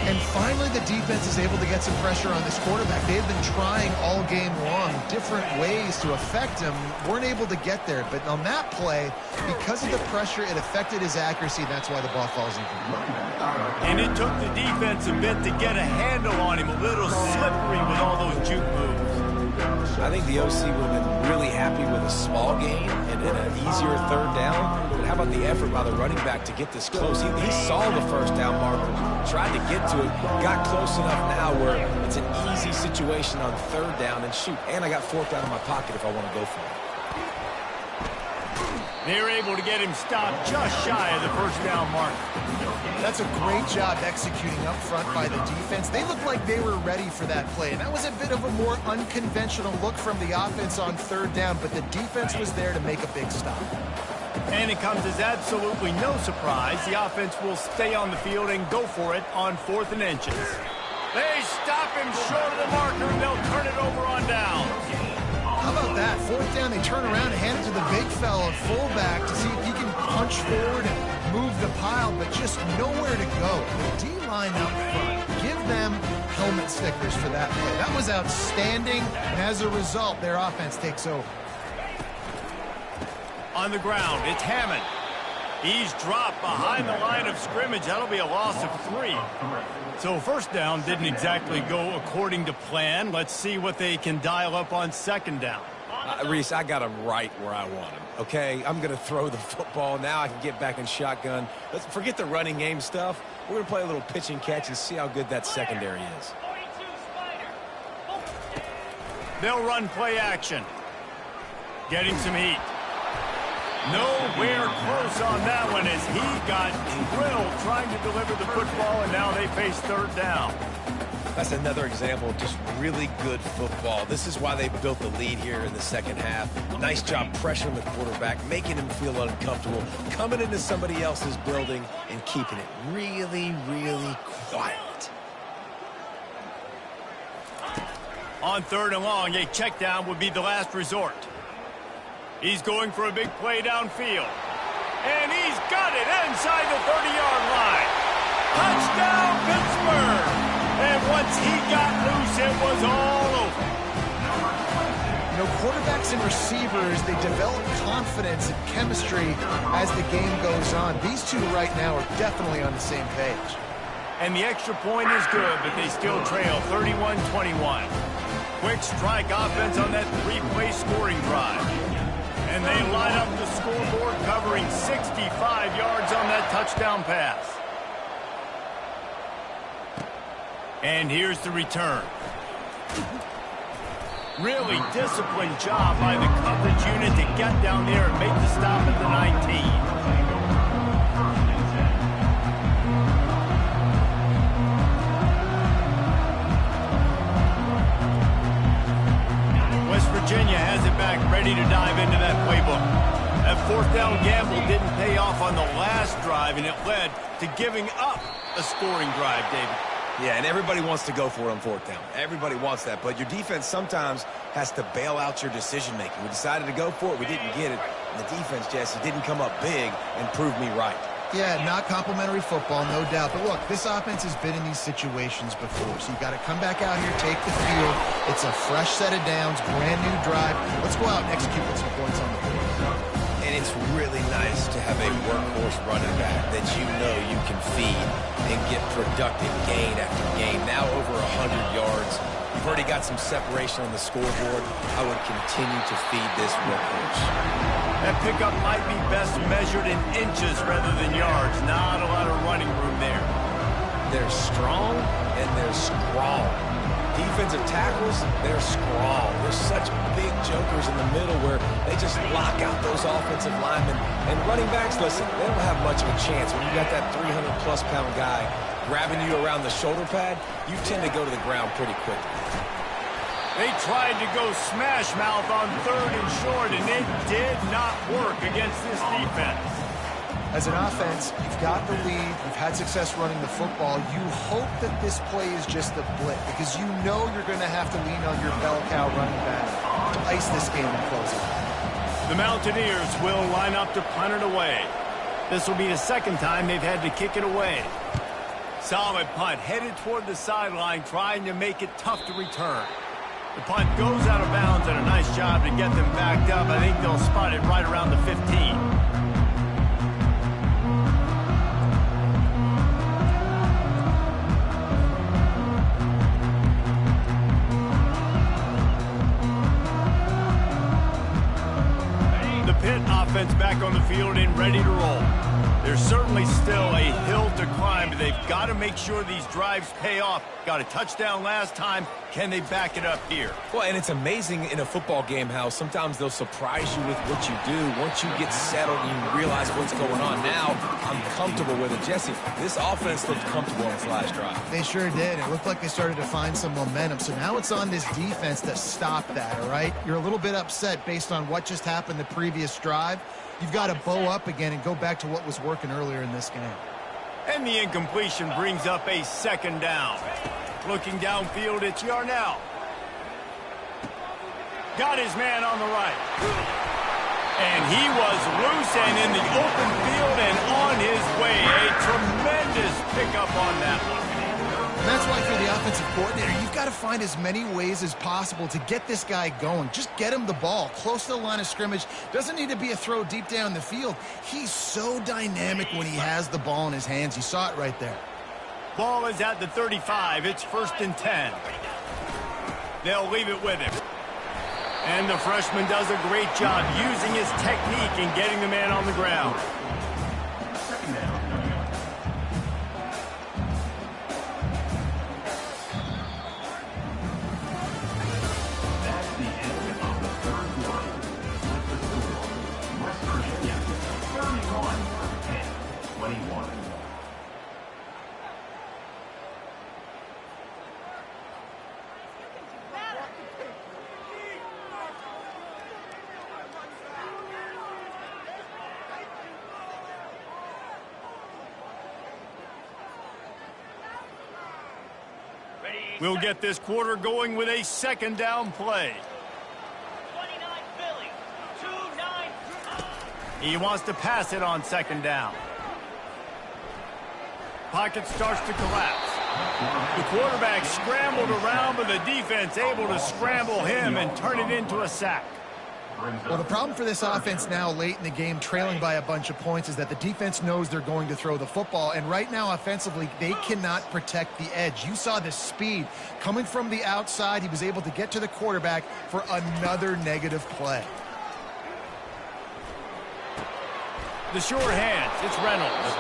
And finally, the defense is able to get some pressure on this quarterback. They've been trying all game long different ways to affect him. Weren't able to get there. But on that play, because of the pressure, it affected his accuracy. That's why the ball falls incomplete. And it took the defense a bit to get a handle on him. A little slippery with all those juke moves. I think the OC would have been really happy with a small gain and an easier third down. But how about the effort by the running back to get this close? He saw the first down marker, tried to get to it, got close enough now where it's an easy situation on third down. And shoot, and I got fourth down in my pocket if I want to go for it. They're able to get him stopped just shy of the first down mark. That's a great job executing up front by the defense. They looked like they were ready for that play. And that was a bit of a more unconventional look from the offense on third down, but the defense was there to make a big stop. And it comes as absolutely no surprise. The offense will stay on the field and go for it on 4th and inches. They stop him short of the marker, and they'll turn it over on down. How about that? 4th down, they turn around and hand it to the big fella, fullback, to see if he can punch forward and move the pile, but just nowhere to go. The D-line up front, give them helmet stickers for that play. That was outstanding, and as a result, their offense takes over. On the ground, it's Hammond. He's dropped behind the line of scrimmage. That'll be a loss of 3. So first down didn't exactly go according to plan. Let's see what they can dial up on 2nd down. Reese, I got him right where I want him, okay? I'm going to throw the football. Now I can get back in shotgun. Let's forget the running game stuff. We're going to play a little pitch and catch and see how good that secondary is. They'll run play action. Getting some heat. Nowhere close on that one as he got drilled trying to deliver the football, and now they face 3rd down. That's another example of just really good football. This is why they built the lead here in the second half. Nice job pressuring the quarterback, making him feel uncomfortable, coming into somebody else's building and keeping it really, really quiet. On 3rd and long, a check down would be the last resort. He's going for a big play downfield. And he's got it inside the 30-yard line. Touchdown, Pittsburgh! And once he got loose, it was all over. You know, quarterbacks and receivers, they develop confidence and chemistry as the game goes on. These two right now are definitely on the same page. And the extra point is good, but they still trail 31-21. Quick strike offense on that 3-play scoring drive. And they line up the scoreboard covering 65 yards on that touchdown pass. And here's the return. Really disciplined job by the coverage unit to get down there and make the stop at the 19. West Virginia has it back, ready to dive into that playbook. That 4th down gamble didn't pay off on the last drive, and it led to giving up a scoring drive, David. Yeah, and everybody wants to go for it on 4th down. Everybody wants that, but your defense sometimes has to bail out your decision-making. We decided to go for it. We didn't get it. And the defense, Jesse, didn't come up big and prove me right. Yeah, not complimentary football, no doubt. But look, this offense has been in these situations before. So you got to come back out here, take the field. It's a fresh set of downs, brand new drive. Let's go out and execute with some points on the board. And it's really nice to have a workhorse running back that you know you can feed and get productive gain after gain. Now over 100 yards. You've already got some separation on the scoreboard. I would continue to feed this workhorse. That pickup might be best measured in inches rather than yards. Not a lot of running room there. They're strong and they're strong. Defensive tackles, they're strong. There's such big jokers in the middle where they just lock out those offensive linemen. And running backs, listen, they don't have much of a chance. When you got that 300-plus pound guy grabbing you around the shoulder pad, you tend to go to the ground pretty quickly. They tried to go smash mouth on 3rd and short, and it did not work against this defense. As an offense, you've got the lead. You've had success running the football. You hope that this play is just a blip because you know you're going to have to lean on your bell cow running back to ice this game and close it. The Mountaineers will line up to punt it away. This will be the second time they've had to kick it away. Solid punt, headed toward the sideline, trying to make it tough to return. The punt goes out of bounds, and a nice job to get them backed up. I think they'll spot it right around the 15. The Pitt offense back on the field and ready to roll. There's certainly still a hill to climb, but they've got to make sure these drives pay off. Got a touchdown last time. Can they back it up here? Well, and it's amazing in a football game how sometimes they'll surprise you with what you do. Once you get settled and you realize what's going on, now I'm comfortable with it. Jesse, this offense looked comfortable on its last drive. They sure did. It looked like they started to find some momentum. So now it's on this defense to stop that, all right? You're a little bit upset based on what just happened the previous drive. You've got to bow up again and go back to what was working earlier in this game. And the incompletion brings up a 2nd down. Looking downfield, it's Yarnell. Got his man on the right. And he was loose and in the open field and on his way. A tremendous pickup on that one. And that's why for the offensive coordinator, you've got to find as many ways as possible to get this guy going. Just get him the ball close to the line of scrimmage. Doesn't need to be a throw deep down the field. He's so dynamic when he has the ball in his hands. You saw it right there. Ball is at the 35. It's 1st and 10. They'll leave it with him. And the freshman does a great job using his technique and getting the man on the ground. We'll get this quarter going with a 2nd down play. 29 Philly, 2-9. He wants to pass it on 2nd down. Pocket starts to collapse. The quarterback scrambled around, but the defense able to scramble him and turn it into a sack. Well, the problem for this offense now late in the game, trailing by a bunch of points, is that the defense knows they're going to throw the football. And right now, offensively, they cannot protect the edge. You saw the speed coming from the outside. He was able to get to the quarterback for another negative play. The sure hands, it's Reynolds.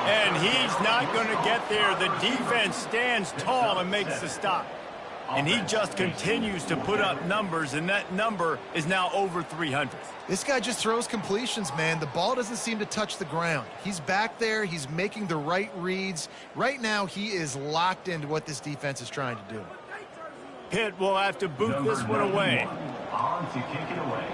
And he's not going to get there. The defense stands tall and makes the stop. And he just continues to put up numbers, and that number is now over 300. This guy just throws completions, man. The ball doesn't seem to touch the ground. He's back there. He's making the right reads. Right now, he is locked into what this defense is trying to do. Pitt will have to boot this one away. On to kick it away.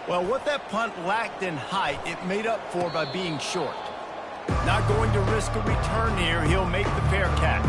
Well, what that punt lacked in height, it made up for by being short. Not going to risk a return here. He'll make the fair catch.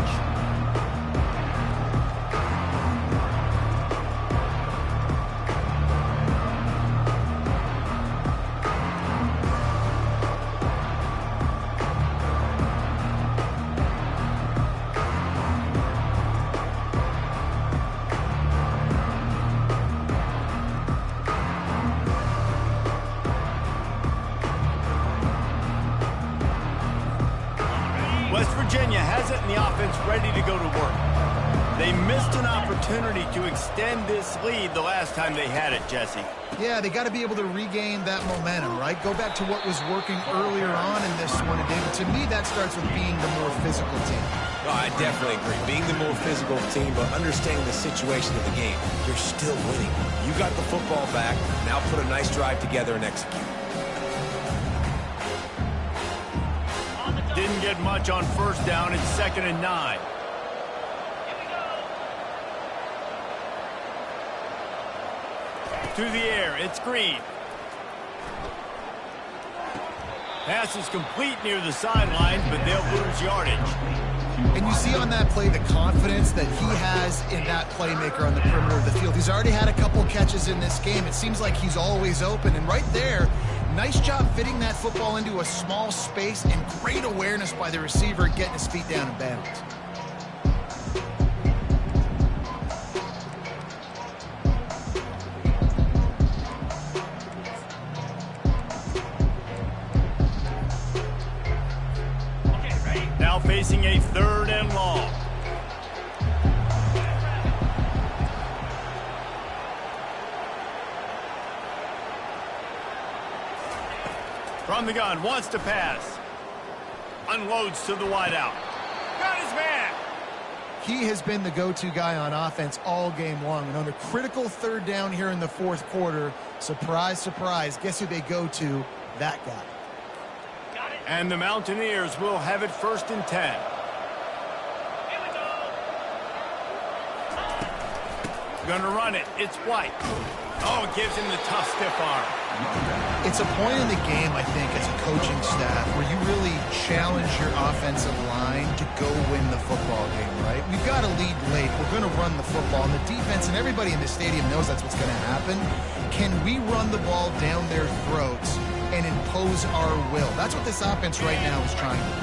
offense ready to go to work. They missed an opportunity to extend this lead the last time they had it, Jesse. Yeah, they got to be able to regain that momentum, right? Go back to what was working earlier on in this one. And David, to me, that starts with being the more physical team. Oh, I definitely agree. Being the more physical team, but understanding the situation of the game. You're still winning. You got the football back. Now put a nice drive together and execute. Didn't get much on first down. It's 2nd and 9. To the air, it's Green. Pass is complete near the sidelines, but they'll lose yardage. And you see on that play the confidence that he has in that playmaker on the perimeter of the field. He's already had a couple catches in this game. It seems like he's always open. And right there, nice job fitting that football into a small space and great awareness by the receiver getting his feet down in bounds. Now facing a 3rd and long. From the gun, wants to pass. Unloads to the wideout. Got his man. He has been the go-to guy on offense all game long. And on a critical 3rd down here in the 4th quarter, surprise, surprise, guess who they go to? That guy. And the Mountaineers will have it 1st and 10. Gonna run it. It's White. Oh, it gives him the tough stiff arm. It's a point in the game, I think, as a coaching staff, where you really challenge your offensive line to go win the football game, right? We've got to lead late. We're going to run the football. And the defense and everybody in the stadium knows that's what's going to happen. Can we run the ball down their throats and impose our will? That's what this offense right now is trying to do.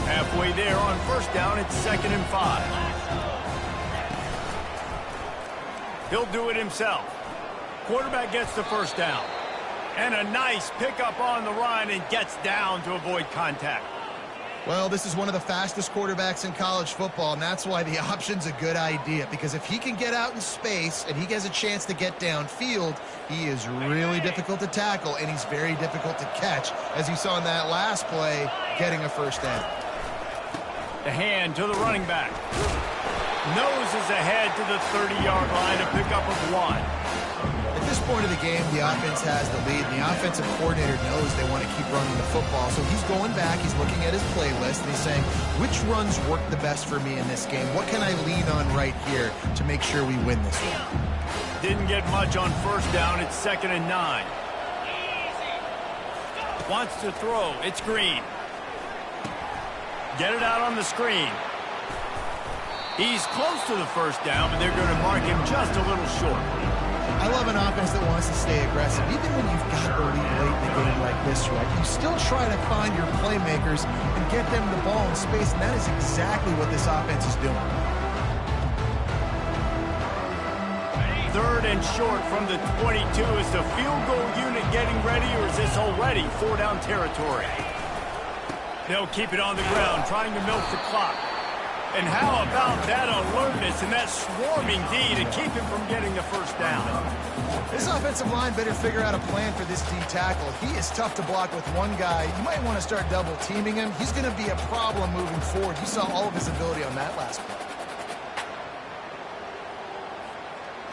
Halfway there on first down, it's 2nd and 5. He'll do it himself. Quarterback gets the first down. And a nice pickup on the run and gets down to avoid contact. Well, this is one of the fastest quarterbacks in college football, and that's why the option's a good idea. Because if he can get out in space and he has a chance to get downfield, he is really difficult to tackle, and he's very difficult to catch, as you saw in that last play, getting a first down. The hand to the running back. Noses ahead to the 30-yard line, a pickup of 1. At this point of the game, the offense has the lead, and the offensive coordinator knows they want to keep running the football. So he's going back, he's looking at his playlist, and he's saying, which runs work the best for me in this game? What can I lean on right here to make sure we win this one? Didn't get much on first down. It's 2nd and 9. Wants to throw. It's Green. Get it out on the screen. He's close to the first down, but they're going to mark him just a little short. I love an offense that wants to stay aggressive. Even when you've got a lead late in the game like this, right, you still try to find your playmakers and get them the ball in space, and that is exactly what this offense is doing. 3rd and short from the 22. Is the field goal unit getting ready, or is this already 4-down territory? They'll keep it on the ground, trying to milk the clock. And how about that alertness and that swarming D to keep him from getting the first down? This offensive line better figure out a plan for this D tackle. He is tough to block with one guy. You might want to start double teaming him. He's going to be a problem moving forward. You saw all of his ability on that last play.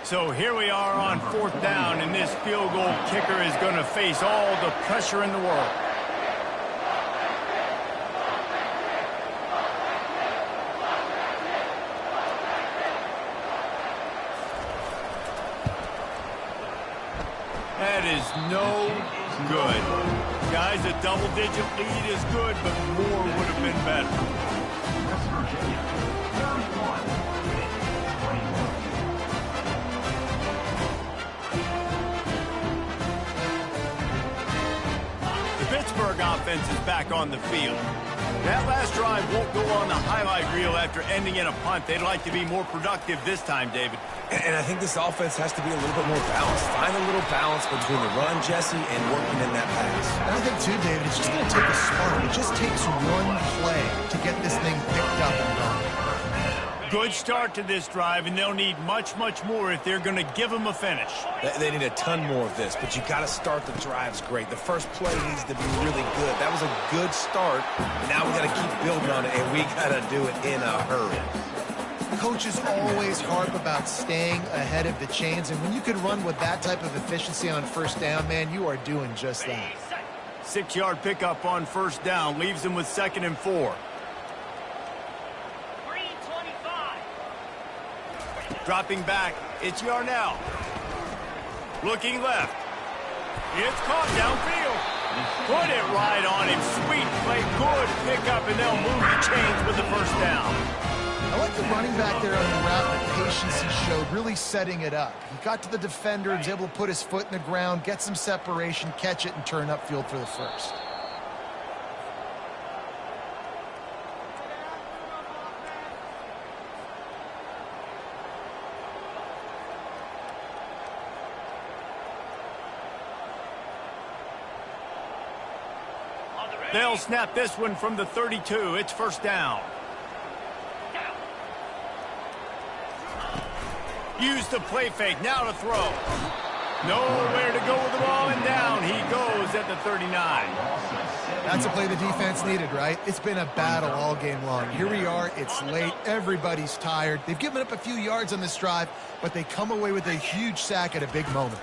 So here we are on 4th down, and this field goal kicker is going to face all the pressure in the world. That is no good. Guys, a double-digit lead is good, but more would have been better. The Pittsburgh offense is back on the field. That last drive won't go on the highlight reel after ending in a punt. They'd like to be more productive this time, David. And I think this offense has to be a little bit more balanced. Find a little balance between the run, Jesse, and working in that pass. And I think, too, David, it's just going to take a spark. It just takes one play to get this thing picked up and run. Good start to this drive, and they'll need much, much more if they're going to give them a finish. They need a ton more of this, but you got to start the drives great. The first play needs to be really good. That was a good start, and now we got to keep building on it, and we got to do it in a hurry. Coaches always harp about staying ahead of the chains, and when you can run with that type of efficiency on first down, man, you are doing just that. 6-yard pickup on first down leaves them with 2nd and 4. 3:25. Dropping back, it's Yarnell. Looking left. It's caught downfield. Put it right on him. Sweet play, good pickup, and they'll move the chains with the first down. I like the running back there on the route, the patience he showed, really setting it up. He got to the defender, he was able to put his foot in the ground, get some separation, catch it, and turn upfield for the first. They'll snap this one from the 32. It's first down. Use the play fake. Now to throw. Nowhere to go with the ball, and down he goes at the 39. That's a play the defense needed, right? It's been a battle all game long. Here we are. It's late. Everybody's tired. They've given up a few yards on this drive, but they come away with a huge sack at a big moment.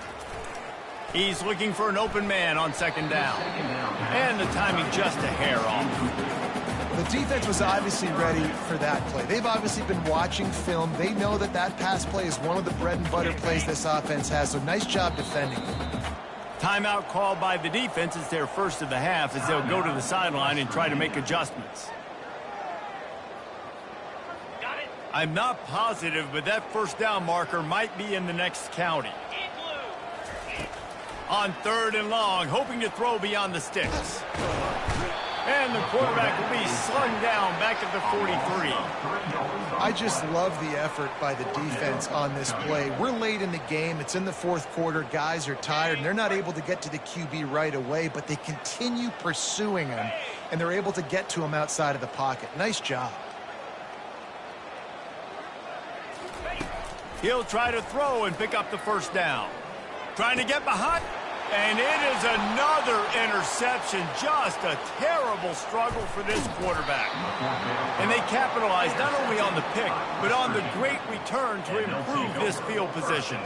He's looking for an open man on 2nd down. And the timing just a hair off. The defense was obviously ready for that play. They've obviously been watching film. They know that that pass play is one of the bread and butter plays this offense has, so nice job defending. Timeout called by the defense. It's their first of the half as they'll go to the sideline and try to make adjustments. Got it. I'm not positive, but that first down marker might be in the next county. In blue. On 3rd and long, hoping to throw beyond the sticks. And the quarterback will be slung down back at the 43. I just love the effort by the defense on this play. We're late in the game. It's in the 4th quarter. Guys are tired, and they're not able to get to the QB right away, but they continue pursuing him, and they're able to get to him outside of the pocket. Nice job. He'll try to throw and pick up the first down. Trying to get behind. And it is another interception. Just a terrible struggle for this quarterback. And they capitalized not only on the pick, but on the great return to improve this field position.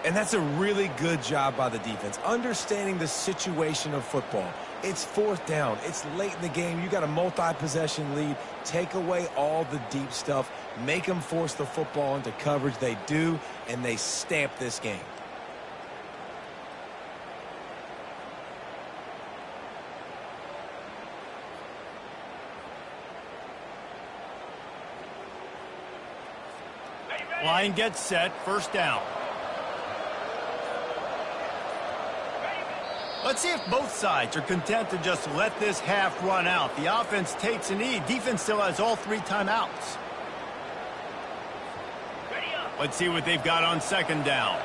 And that's a really good job by the defense, understanding the situation of football. It's 4th down. It's late in the game. You got a multi-possession lead. Take away all the deep stuff. Make them force the football into coverage. They do, and they stamp this game. Line gets set, first down. Let's see if both sides are content to just let this half run out. The offense takes a knee. Defense still has all 3 timeouts. Let's see what they've got on 2nd down.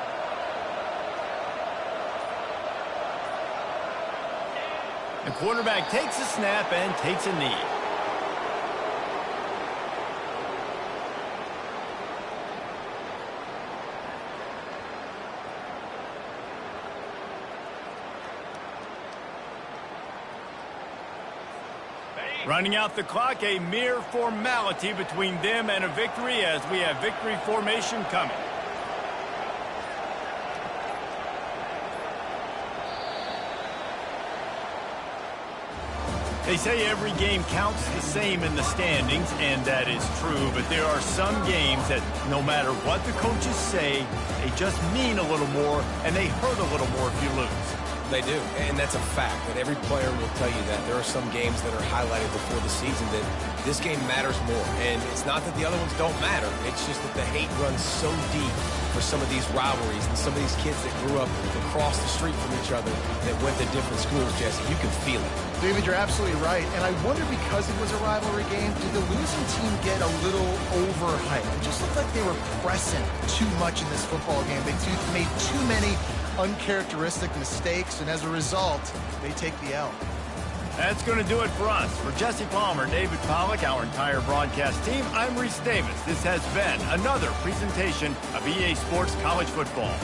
The quarterback takes a snap and takes a knee. Running out the clock, a mere formality between them and a victory as we have victory formation coming. They say every game counts the same in the standings, and that is true, but there are some games that no matter what the coaches say, they just mean a little more, and they hurt a little more if you lose. They do, and that's a fact. That every player will tell you that. There are some games that are highlighted before the season that this game matters more. And it's not that the other ones don't matter. It's just that the hate runs so deep for some of these rivalries and some of these kids that grew up across the street from each other that went to different schools, Jesse. You can feel it. David, you're absolutely right. And I wonder, because it was a rivalry game, did the losing team get a little overhyped? It just looked like they were pressing too much in this football game. They made too many uncharacteristic mistakes, and as a result, they take the L. That's going to do it for us. For Jesse Palmer, David Pollack, our entire broadcast team, I'm Reese Davis. This has been another presentation of EA Sports College Football.